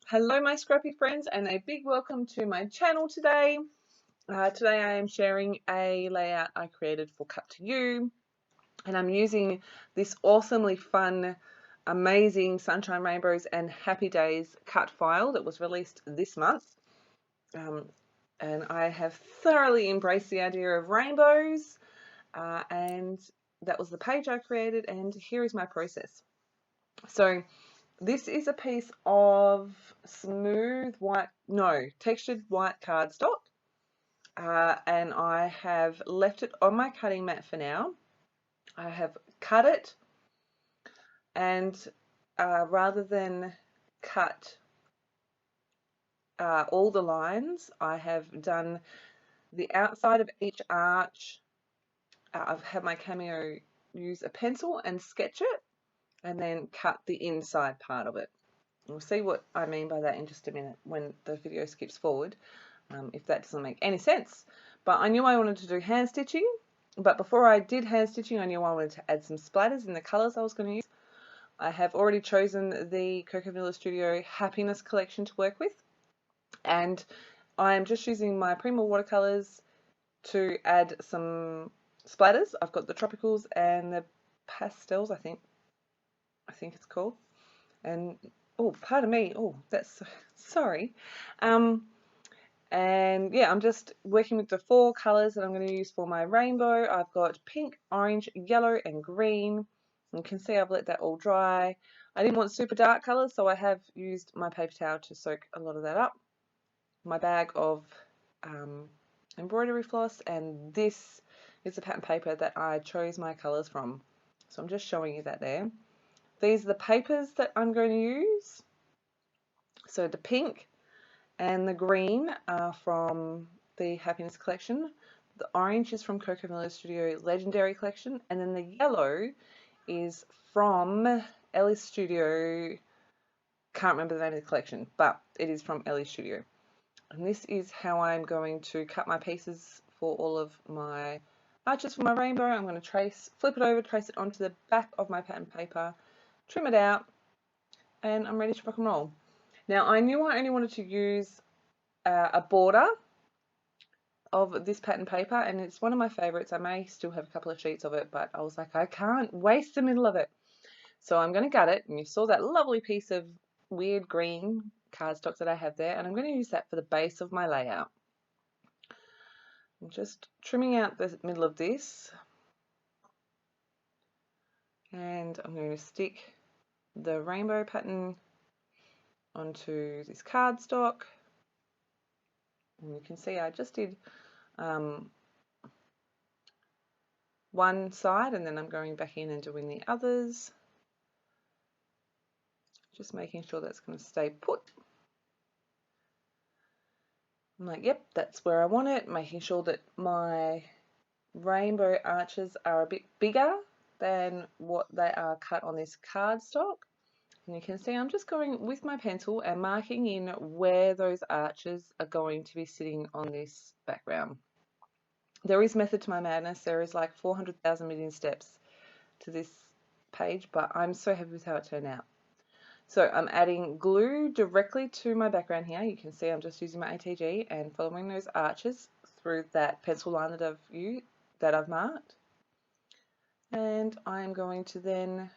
Hello my scrappy friends and a big welcome to my channel today. Today I am sharing a layout I created for Cut to You, and I'm using this awesomely fun, amazing Sunshine Rainbows and Happy Days cut file that was released this month. And I have thoroughly embraced the idea of rainbows, and that was the page I created, and here is my process. So this is a piece of textured white cardstock, and I have left it on my cutting mat for now. I have cut it, and rather than cut all the lines, I have done the outside of each arch. I've had my cameo use a pencil and sketch it, and then cut the inside part of it. We'll see what I mean by that in just a minute when the video skips forward, if that doesn't make any sense. But I knew I wanted to do hand stitching, but before I did hand stitching, I knew I wanted to add some splatters in the colours I was going to use. I have already chosen the Coco Studio Happiness collection to work with, and I am just using my Prima watercolours to add some splatters. I've got the Tropicals and the Pastels, I think it's called. And oh, pardon me. Oh, that's sorry. And yeah, I'm just working with the 4 colors that I'm going to use for my rainbow. I've got pink, orange, yellow, and green. You can see I've let that all dry. I didn't want super dark colors, so I have used my paper towel to soak a lot of that up. My bag of embroidery floss, and this is the pattern paper that I chose my colors from. So I'm just showing you that there. These are the papers that I'm going to use. So the pink and the green are from the Happiness collection. The orange is from Coco Studio Legendary collection, and then the yellow is from Ellie's Studio. Can't remember the name of the collection, but it is from Ellie's Studio. And this is how I'm going to cut my pieces for all of my arches for my rainbow. I'm going to flip it over, trace it onto the back of my pattern paper, trim it out, and I'm ready to rock and roll. Now I knew I only wanted to use a border of this pattern paper, and it's one of my favorites. I may still have a couple of sheets of it, but I was like, I can't waste the middle of it. So I'm going to gut it, and you saw that lovely piece of weird green cardstock that I have there, and I'm going to use that for the base of my layout. I'm just trimming out the middle of this, and I'm going to stick the rainbow pattern onto this cardstock. And you can see I just did one side, and then I'm going back in and doing the others, just making sure that's going to stay put. I'm like, yep, that's where I want it, making sure that my rainbow arches are a bit bigger than what they are cut on this cardstock. And you can see I'm just going with my pencil and marking in where those arches are going to be sitting on this background. There is method to my madness. There is like 400,000 million steps to this page, but I'm so happy with how it turned out. So I'm adding glue directly to my background here. You can see I'm just using my ATG and following those arches through that pencil line that I've marked. And I'm going to then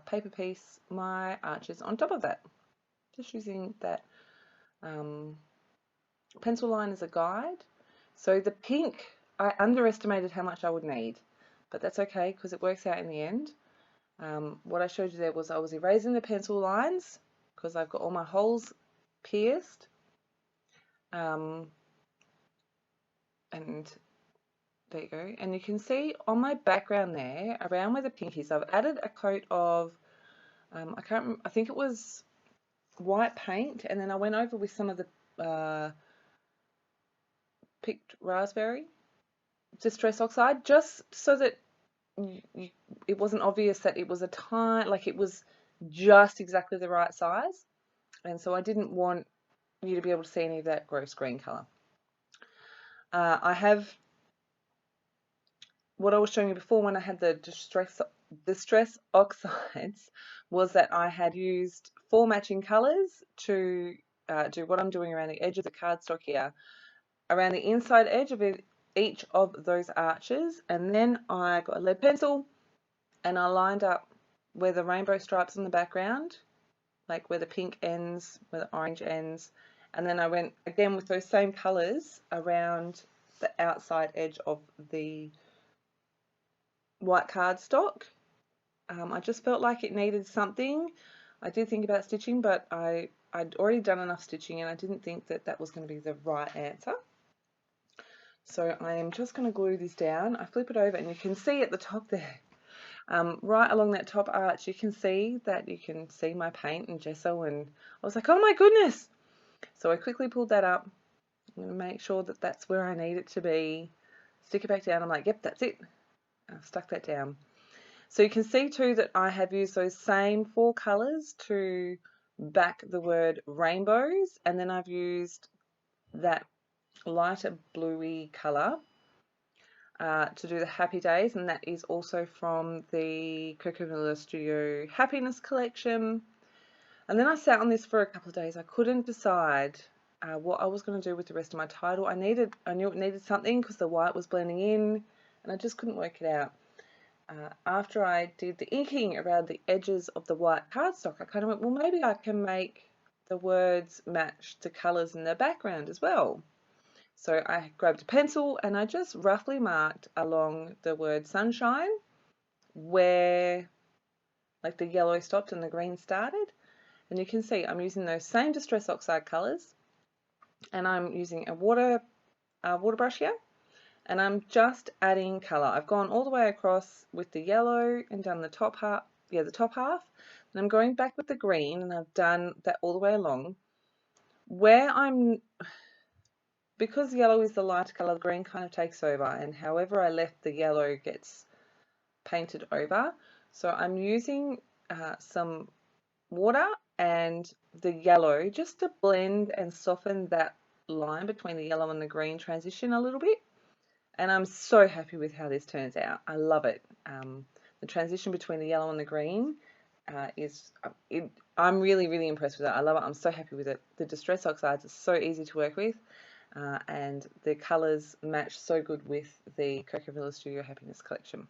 paper piece my arches on top of that. Just using that pencil line as a guide. So the pink, I underestimated how much I would need, but that's okay because it works out in the end. What I showed you there was I was erasing the pencil lines because I've got all my holes pierced. And there you go. And you can see on my background there, around where the pink is, I've added a coat of, I think it was white paint, and then I went over with some of the picked raspberry distress oxide, just so that it wasn't obvious that it was it was just exactly the right size. And so I didn't want you to be able to see any of that gross green color. I have what I was showing you before when I had the Distress Oxides was that I had used 4 matching colours to do what I'm doing around the edge of the cardstock here, around the inside edge of each of those arches, and then I got a lead pencil and I lined up where the rainbow stripes on the background, like where the pink ends, where the orange ends, and then I went again with those same colours around the outside edge of the white cardstock. I just felt like it needed something. I did think about stitching, but I'd already done enough stitching and I didn't think that that was going to be the right answer. So I am just going to glue this down. I flip it over and you can see at the top there, right along that top arch, you can see my paint and gesso, and I was like, oh my goodness. So I quickly pulled that up. I'm going to make sure that that's where I need it to be. Stick it back down. I'm like, yep, that's it. I've stuck that down. So you can see too that I have used those same 4 colours to back the word rainbows, and then I've used that lighter bluey colour to do the happy days, and that is also from the Coca-Cola Studio Happiness collection. And then I sat on this for a couple of days. I couldn't decide what I was going to do with the rest of my title. I knew it needed something because the white was blending in, and I just couldn't work it out. After I did the inking around the edges of the white cardstock, I kind of went, well, maybe I can make the words match the colours in the background as well. So I grabbed a pencil and I just roughly marked along the word sunshine where like the yellow stopped and the green started. And you can see I'm using those same Distress Oxide colours, and I'm using a water brush here. And I'm just adding colour. I've gone all the way across with the yellow and done the top half, the top half. And I'm going back with the green and I've done that all the way along. Because yellow is the lighter colour, the green kind of takes over, and however I left the yellow gets painted over. So I'm using some water and the yellow just to blend and soften that line between the yellow and the green transition a little bit. And I'm so happy with how this turns out. I love it. The transition between the yellow and the green I'm really, really impressed with it. I love it. I'm so happy with it. The Distress Oxides are so easy to work with, and the colours match so good with the Coca-Cola Studio Happiness collection.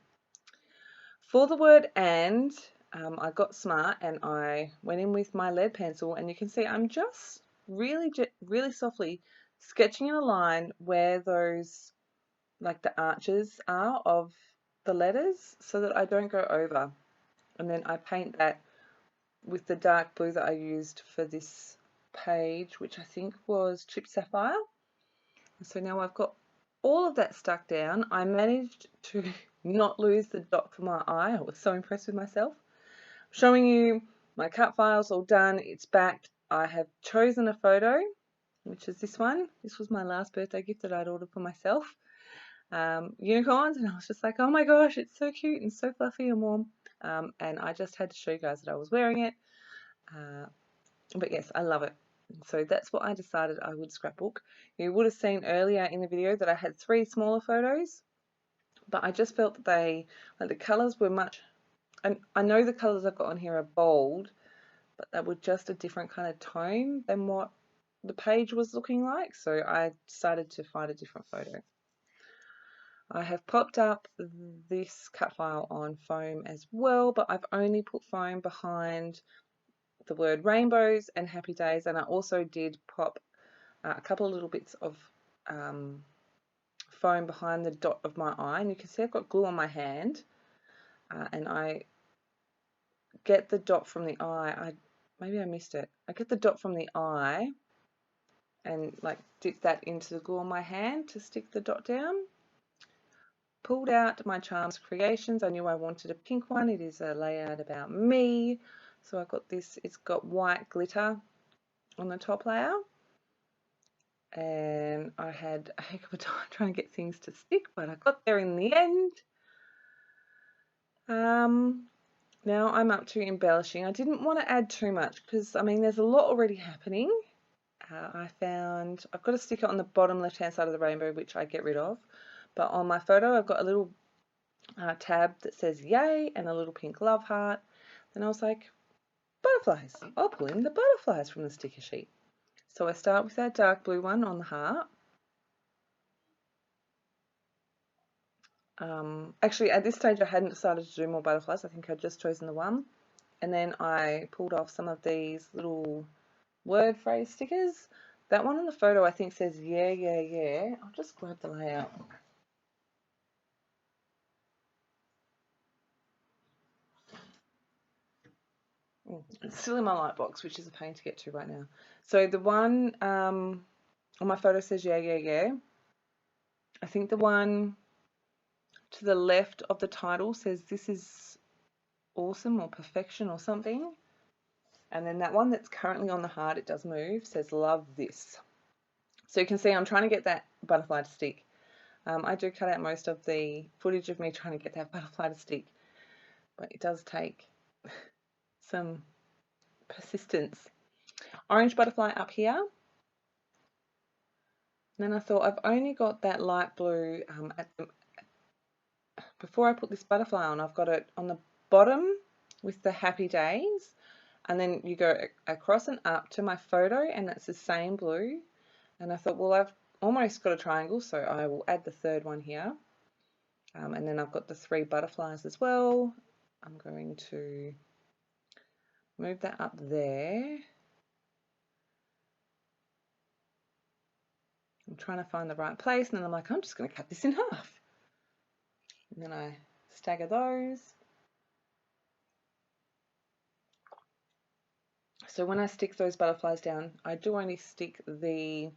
For the word and, I got smart and I went in with my lead pencil, and you can see I'm just really softly sketching in a line where those, like the arches are of the letters, so that I don't go over. And then I paint that with the dark blue that I used for this page, which I think was Chipped Sapphire. And so now I've got all of that stuck down. I managed to not lose the dot for my eye. I was so impressed with myself. Showing you my cut files all done. It's backed. I have chosen a photo, which is this one. This was my last birthday gift that I'd ordered for myself. Unicorns, and I was just like, oh my gosh, it's so cute and so fluffy and warm. And I just had to show you guys that I was wearing it. But yes, I love it. So that's what I decided I would scrapbook. You would have seen earlier in the video that I had 3 smaller photos, but I just felt that the colours were much, and I know the colours I've got on here are bold, but they were just a different kind of tone than what the page was looking like. So I decided to find a different photo. I have popped up this cut file on foam as well, but I've only put foam behind the word rainbows and happy days, and I also did pop a couple of little bits of foam behind the dot of my eye, and you can see I've got glue on my hand, and I get the dot from the eye. Maybe I missed it. I get the dot from the eye and like dip that into the glue on my hand to stick the dot down. Pulled out my Charms Creations. I knew I wanted a pink one. It is a layout about me. So I've got this, it's got white glitter on the top layer. And I had a heck of a time trying to get things to stick, but I got there in the end. Now I'm up to embellishing. I didn't want to add too much because, I mean, there's a lot already happening. I've got a sticker on the bottom left-hand side of the rainbow, which I get rid of. But on my photo, I've got a little tab that says yay and a little pink love heart. Then I was like, butterflies. I'll pull in the butterflies from the sticker sheet. So I start with that dark blue one on the heart. Actually, at this stage I hadn't decided to do more butterflies. I think I'd just chosen the one. And then I pulled off some of these little word phrase stickers. That one in the photo I think says yeah, yeah, yeah. I'll just grab the layout. It's still in my light box, which is a pain to get to right now. So the one on my photo says yeah, yeah, yeah. I think the one to the left of the title says this is awesome or perfection or something. And then that one that's currently on the heart, it does move, says love this. So you can see I'm trying to get that butterfly to stick. I do cut out most of the footage of me trying to get that butterfly to stick, but it does take some persistence. Orange butterfly up here. And then I thought I've only got that light blue before I put this butterfly on, I've got it on the bottom with the happy days, and then you go across and up to my photo and it's the same blue. And I thought, well, I've almost got a triangle, so I will add the third one here. And then I've got the 3 butterflies as well. I'm going to move that up there. I'm trying to find the right place, and then I'm like, I'm just going to cut this in half. And then I stagger those. So when I stick those butterflies down, I do only stick the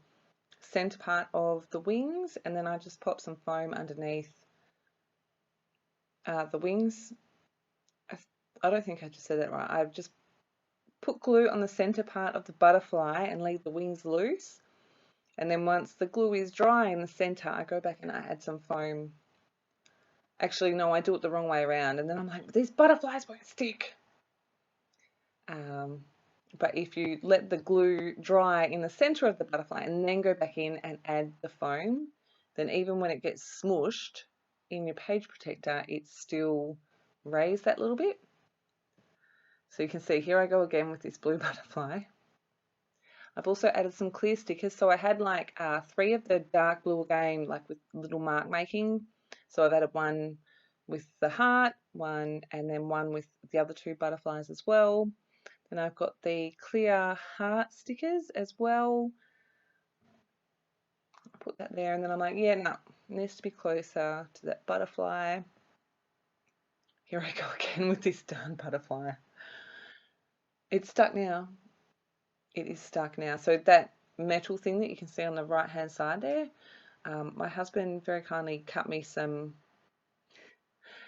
center part of the wings, and then I just pop some foam underneath the wings. I don't think I just said that right. I've just put glue on the center part of the butterfly and leave the wings loose. And then once the glue is dry in the center, I go back and I add some foam. Actually, no, I do it the wrong way around. And then I'm like, these butterflies won't stick. But if you let the glue dry in the center of the butterfly and then go back in and add the foam, then even when it gets smooshed in your page protector, it's still raised that little bit. So you can see here I go again with this blue butterfly. I've also added some clear stickers. So I had like 3 of the dark blue again, like with little mark making. So I've added one with the heart, one, and then one with the other 2 butterflies as well. Then I've got the clear heart stickers as well. I'll put that there, and then I'm like, yeah, no, it needs to be closer to that butterfly. Here I go again with this darn butterfly. It's stuck now. It is stuck now. So that metal thing that you can see on the right hand side there, my husband very kindly cut me some,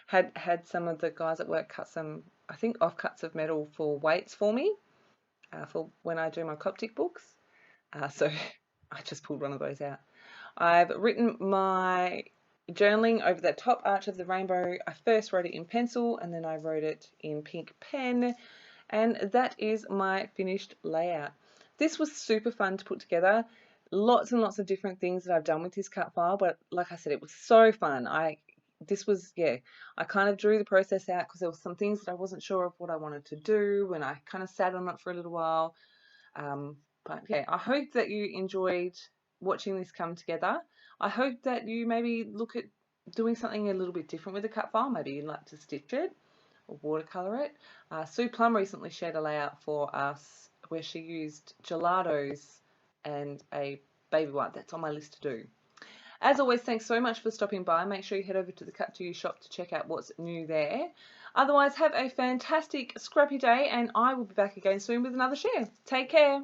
had some of the guys at work cut some, I think, offcuts of metal for weights for me, for when I do my Coptic books. So I just pulled one of those out. I've written my journaling over that top arch of the rainbow. I first wrote it in pencil and then I wrote it in pink pen, and that is my finished layout. This was super fun to put together. Lots and lots of different things that I've done with this cut file, but like I said, it was so fun. I kind of drew the process out because there were some things that I wasn't sure of what I wanted to do, and I kind of sat on it for a little while. But yeah, I hope that you enjoyed watching this come together. I hope that you maybe look at doing something a little bit different with the cut file. Maybe you'd like to stitch it or watercolor it. Sue Plum recently shared a layout for us where she used gelatos and a baby wipe. That's on my list to do. As always, thanks so much for stopping by. Make sure you head over to the Cut To You shop to check out what's new there. Otherwise, have a fantastic scrappy day, and I will be back again soon with another share. Take care.